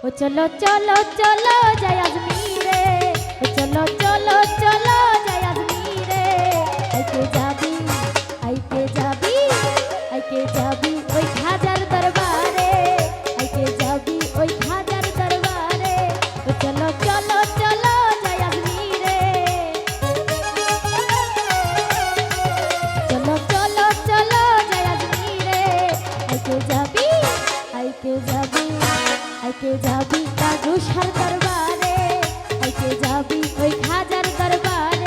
ও চলো চলো চলো যাই আজমিরে, ও চলো চলো চলো যাই আজমিরে। আইকে যাবি, আইকে যাবি, আইকে যাবি ওই খাজার দরবারে, আইকে যাবি ওই খাজার দরবারে। ও চলো চলো চলো যাই আজমিরে, চলো চলো চলো যাই আজমিরে। আইকে যাবি, আইকে যাবি, আইকে যাবি কাজুসার দরবারে, আইকে যাবি ওই খাজার দরবারে।